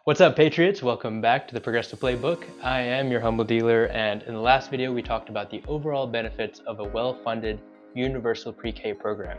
What's up, Patriots? Welcome back to the Progressive Playbook. I am your humble dealer, and in the last video we talked about the overall benefits of a well-funded universal pre-K program.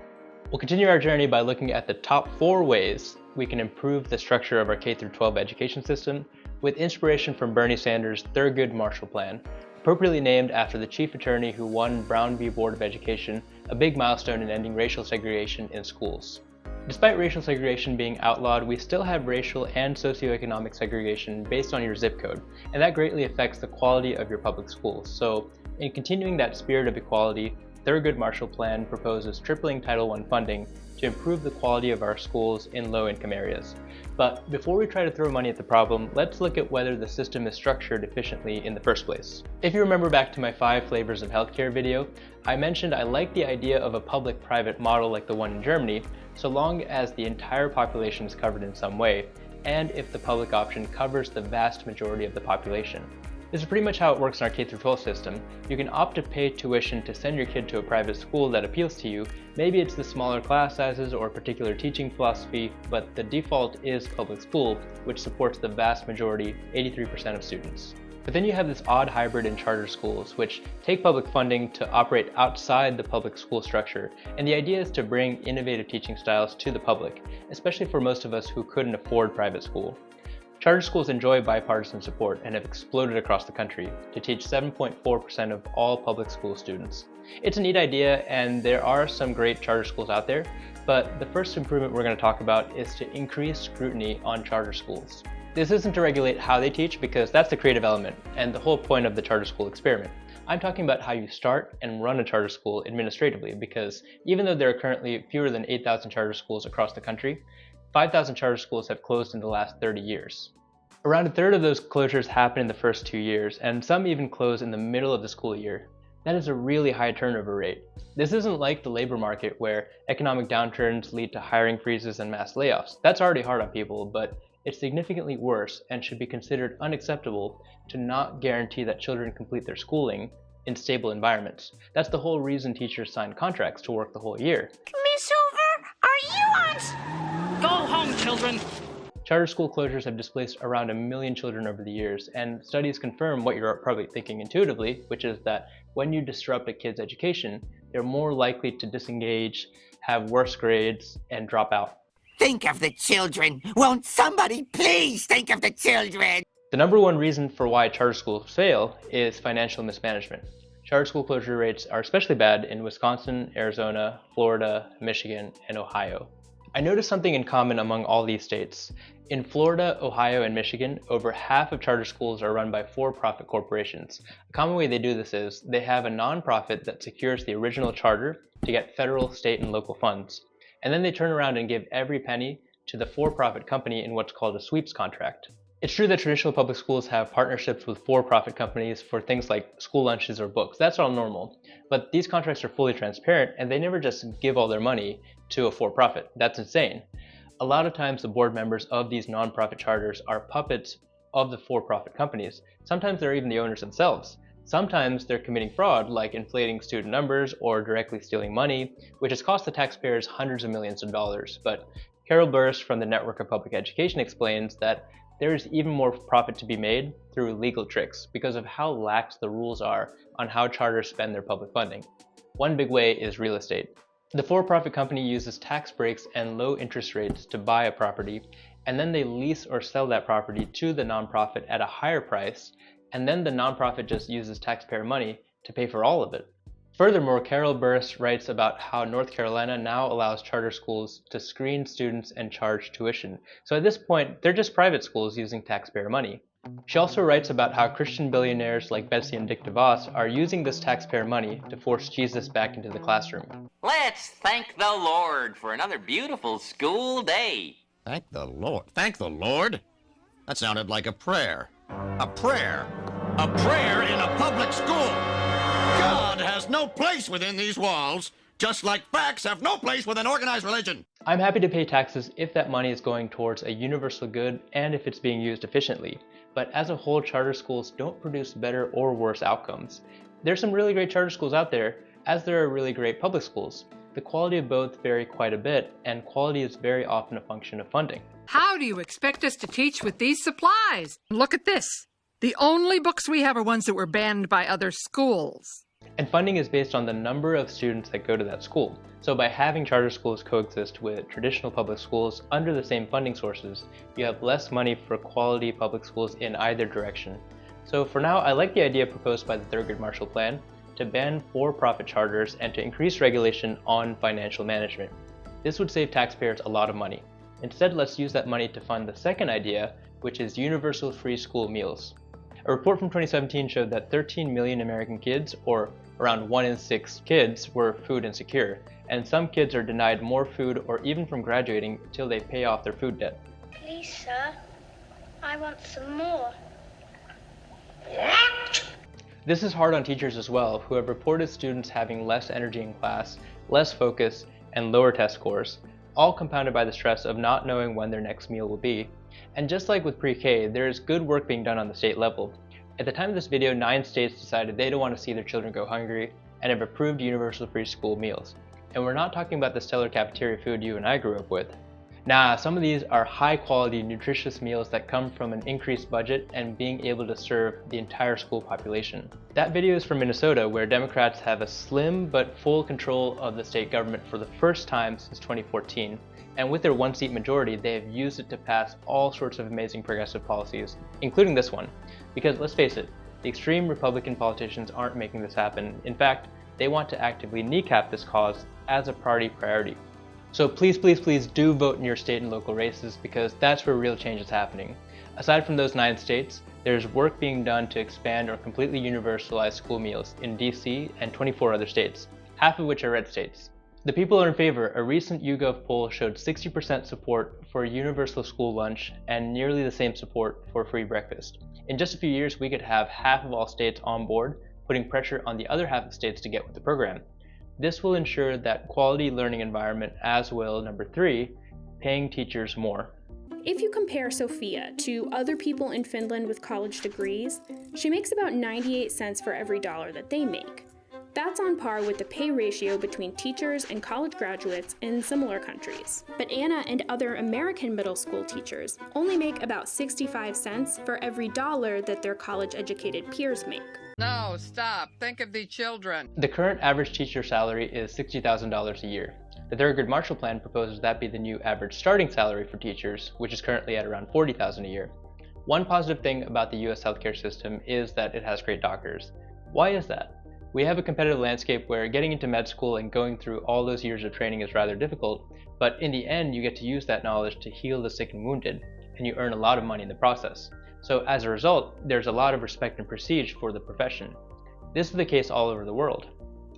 We'll continue our journey by looking at the top 4 ways we can improve the structure of our K-12 education system with inspiration from Bernie Sanders' Thurgood Marshall plan, appropriately named after the chief attorney who won Brown v. Board of Education, a big milestone in ending racial segregation in schools. Despite racial segregation being outlawed, we still have racial and socioeconomic segregation based on your zip code, and that greatly affects the quality of your public schools. So, in continuing that spirit of equality, Thurgood Marshall plan proposes tripling Title I funding to improve the quality of our schools in low-income areas. But before we try to throw money at the problem, let's look at whether the system is structured efficiently in the first place. If you remember back to my 5 flavors of healthcare video, I mentioned I like the idea of a public-private model like the one in Germany, so long as the entire population is covered in some way, and if the public option covers the vast majority of the population. This is pretty much how it works in our K-12 system. You can opt to pay tuition to send your kid to a private school that appeals to you. Maybe it's the smaller class sizes or a particular teaching philosophy, but the default is public school, which supports the vast majority, 83% of students. But then you have this odd hybrid in charter schools, which take public funding to operate outside the public school structure, and the idea is to bring innovative teaching styles to the public, especially for most of us who couldn't afford private school. Charter schools enjoy bipartisan support and have exploded across the country to teach 7.4% of all public school students. It's a neat idea, and there are some great charter schools out there, but the first improvement we're going to talk about is to increase scrutiny on charter schools. This isn't to regulate how they teach, because that's the creative element and the whole point of the charter school experiment. I'm talking about how you start and run a charter school administratively, because even though there are currently fewer than 8,000 charter schools across the country, 5,000 charter schools have closed in the last 30 years. Around a third of those closures happen in the first 2 years, and some even close in the middle of the school year. That is a really high turnover rate. This isn't like the labor market where economic downturns lead to hiring freezes and mass layoffs. That's already hard on people, but it's significantly worse and should be considered unacceptable to not guarantee that children complete their schooling in stable environments. That's the whole reason teachers sign contracts to work the whole year. Miss Hoover, are you on? Go home, children. Charter school closures have displaced around 1 million children over the years, and studies confirm what you're probably thinking intuitively, which is that when you disrupt a kid's education, they're more likely to disengage, have worse grades, and drop out. Think of the children. Won't somebody please think of the children? The number one reason for why charter schools fail is financial mismanagement. Charter school closure rates are especially bad in Wisconsin, Arizona, Florida, Michigan, and Ohio. I noticed something in common among all these states. In Florida, Ohio, and Michigan, over half of charter schools are run by for-profit corporations. A common way they do this is they have a nonprofit that secures the original charter to get federal, state, and local funds. And then they turn around and give every penny to the for-profit company in what's called a sweeps contract. It's true that traditional public schools have partnerships with for-profit companies for things like school lunches or books. That's all normal. But these contracts are fully transparent, and they never just give all their money to a for-profit. That's insane. A lot of times the board members of these nonprofit charters are puppets of the for-profit companies. Sometimes they're even the owners themselves. Sometimes they're committing fraud, like inflating student numbers or directly stealing money, which has cost the taxpayers hundreds of millions of dollars. But Carol Burris from the Network of Public Education explains that there is even more profit to be made through legal tricks because of how lax the rules are on how charters spend their public funding. One big way is real estate. The for-profit company uses tax breaks and low interest rates to buy a property, and then they lease or sell that property to the nonprofit at a higher price, and then the nonprofit just uses taxpayer money to pay for all of it. Furthermore, Carol Burris writes about how North Carolina now allows charter schools to screen students and charge tuition. So at this point, they're just private schools using taxpayer money. She also writes about how Christian billionaires like Betsy and Dick DeVos are using this taxpayer money to force Jesus back into the classroom. Let's thank the Lord for another beautiful school day. Thank the Lord. Thank the Lord? That sounded like a prayer. A prayer? A prayer in a public school! God has no place within these walls, just like facts have no place with an organized religion. I'm happy to pay taxes if that money is going towards a universal good and if it's being used efficiently. But as a whole, charter schools don't produce better or worse outcomes. There's some really great charter schools out there, as there are really great public schools. The quality of both vary quite a bit, and quality is very often a function of funding. How do you expect us to teach with these supplies? Look at this. The only books we have are ones that were banned by other schools. And funding is based on the number of students that go to that school. So by having charter schools coexist with traditional public schools under the same funding sources, you have less money for quality public schools in either direction. So for now, I like the idea proposed by the Thurgood Marshall plan to ban for-profit charters and to increase regulation on financial management. This would save taxpayers a lot of money. Instead, let's use that money to fund the second idea, which is universal free school meals. A report from 2017 showed that 13 million American kids, or around 1 in 6 kids, were food insecure, and some kids are denied more food or even from graduating until they pay off their food debt. Please, sir, I want some more. This is hard on teachers as well, who have reported students having less energy in class, less focus, and lower test scores, all compounded by the stress of not knowing when their next meal will be. And just like with pre-K, there is good work being done on the state level. At the time of this video, 9 states decided they don't want to see their children go hungry and have approved universal free school meals. And we're not talking about the stellar cafeteria food you and I grew up with. Nah, some of these are high quality, nutritious meals that come from an increased budget and being able to serve the entire school population. That video is from Minnesota, where Democrats have a slim but full control of the state government for the first time since 2014. And with their 1-seat majority, they have used it to pass all sorts of amazing progressive policies, including this one. Because let's face it, the extreme Republican politicians aren't making this happen. In fact, they want to actively kneecap this cause as a party priority. So please, please, please do vote in your state and local races, because that's where real change is happening. Aside from those 9 states, there's work being done to expand or completely universalize school meals in DC and 24 other states, half of which are red states. The people are in favor. A recent YouGov poll showed 60% support for a universal school lunch and nearly the same support for free breakfast. In just a few years, we could have half of all states on board, putting pressure on the other half of states to get with the program. This will ensure that quality learning environment, as will, number 3, paying teachers more. If you compare Sophia to other people in Finland with college degrees, she makes about 98 cents for every dollar that they make. That's on par with the pay ratio between teachers and college graduates in similar countries. But Anna and other American middle school teachers only make about 65 cents for every dollar that their college-educated peers make. No, stop. Think of the children. The current average teacher salary is $60,000 a year. The Thurgood Marshall plan proposes that be the new average starting salary for teachers, which is currently at around $40,000 a year. One positive thing about the US healthcare system is that it has great doctors. Why is that? We have a competitive landscape where getting into med school and going through all those years of training is rather difficult, but in the end you get to use that knowledge to heal the sick and wounded, and you earn a lot of money in the process. So as a result, there's a lot of respect and prestige for the profession. This is the case all over the world.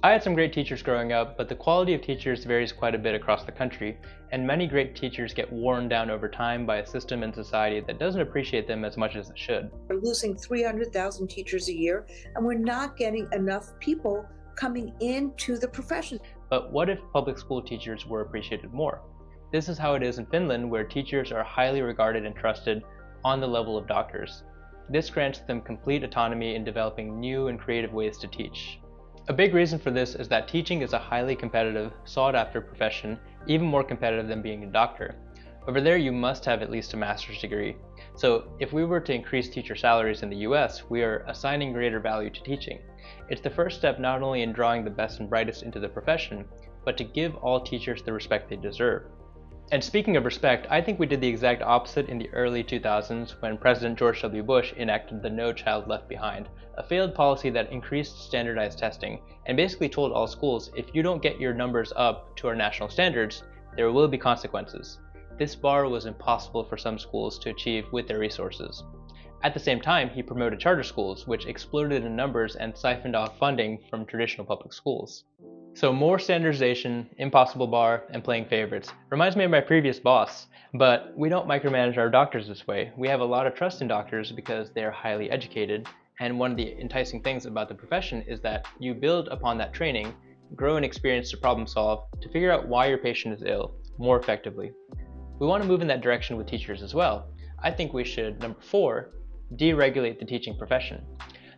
I had some great teachers growing up, but the quality of teachers varies quite a bit across the country, and many great teachers get worn down over time by a system and society that doesn't appreciate them as much as it should. We're losing 300,000 teachers a year, and we're not getting enough people coming into the profession. But what if public school teachers were appreciated more? This is how it is in Finland, where teachers are highly regarded and trusted on the level of doctors. This grants them complete autonomy in developing new and creative ways to teach. A big reason for this is that teaching is a highly competitive, sought-after profession, even more competitive than being a doctor. Over there, you must have at least a master's degree. So if we were to increase teacher salaries in the US, we are assigning greater value to teaching. It's the first step not only in drawing the best and brightest into the profession, but to give all teachers the respect they deserve. And speaking of respect, I think we did the exact opposite in the early 2000s when President George W. Bush enacted the No Child Left Behind, a failed policy that increased standardized testing and basically told all schools, if you don't get your numbers up to our national standards, there will be consequences. This bar was impossible for some schools to achieve with their resources. At the same time, he promoted charter schools, which exploded in numbers and siphoned off funding from traditional public schools. So more standardization, impossible bar, and playing favorites. Reminds me of my previous boss, but we don't micromanage our doctors this way. We have a lot of trust in doctors because they are highly educated, and one of the enticing things about the profession is that you build upon that training, grow an experience to problem solve, to figure out why your patient is ill more effectively. We want to move in that direction with teachers as well. I think we should, number 4, deregulate the teaching profession.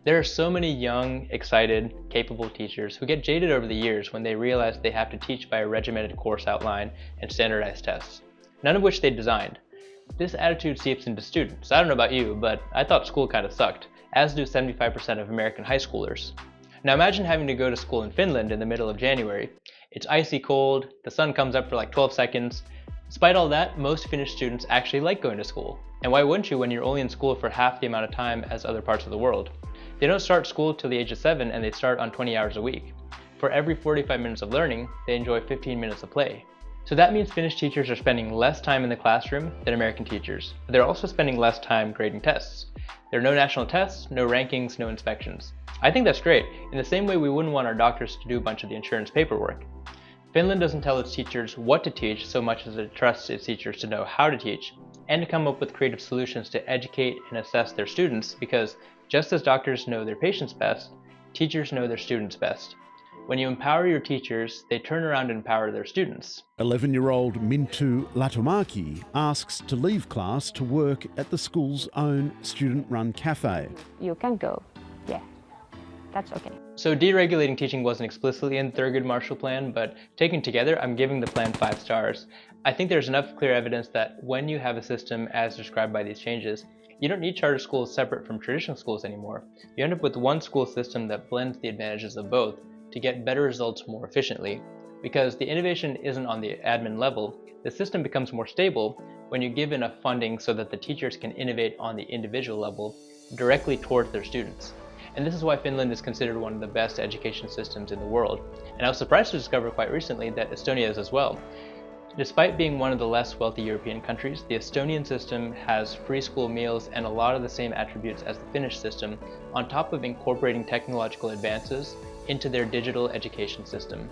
There are so many young, excited, capable teachers who get jaded over the years when they realize they have to teach by a regimented course outline and standardized tests, none of which they designed. This attitude seeps into students. I don't know about you, but I thought school kind of sucked, as do 75% of American high schoolers. Now imagine having to go to school in Finland in the middle of January. It's icy cold, the sun comes up for like 12 seconds. Despite all that, most Finnish students actually like going to school. And why wouldn't you when you're only in school for half the amount of time as other parts of the world? They don't start school till the age of 7 and they start on 20 hours a week. For every 45 minutes of learning, they enjoy 15 minutes of play. So that means Finnish teachers are spending less time in the classroom than American teachers. But they're also spending less time grading tests. There are no national tests, no rankings, no inspections. I think that's great, in the same way we wouldn't want our doctors to do a bunch of the insurance paperwork. Finland doesn't tell its teachers what to teach so much as it trusts its teachers to know how to teach, and to come up with creative solutions to educate and assess their students, because just as doctors know their patients best, teachers know their students best. When you empower your teachers, they turn around and empower their students. 11-year-old Mintu Latumaki asks to leave class to work at the school's own student-run cafe. You can go, yeah, that's okay. So deregulating teaching wasn't explicitly in the Thurgood Marshall plan, but taken together, I'm giving the plan 5 stars. I think there's enough clear evidence that when you have a system as described by these changes, you don't need charter schools separate from traditional schools anymore. You end up with one school system that blends the advantages of both to get better results more efficiently. Because the innovation isn't on the admin level, the system becomes more stable when you give enough funding so that the teachers can innovate on the individual level directly towards their students. And this is why Finland is considered one of the best education systems in the world. And I was surprised to discover quite recently that Estonia is as well. Despite being one of the less wealthy European countries, the Estonian system has free school meals and a lot of the same attributes as the Finnish system, on top of incorporating technological advances into their digital education system.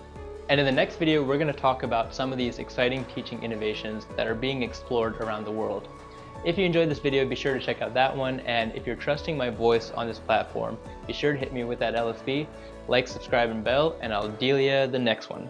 And in the next video, we're going to talk about some of these exciting teaching innovations that are being explored around the world. If you enjoyed this video, be sure to check out that one, and if you're trusting my voice on this platform, be sure to hit me with that LSB, like, subscribe, and bell, and I'll deal ya the next one.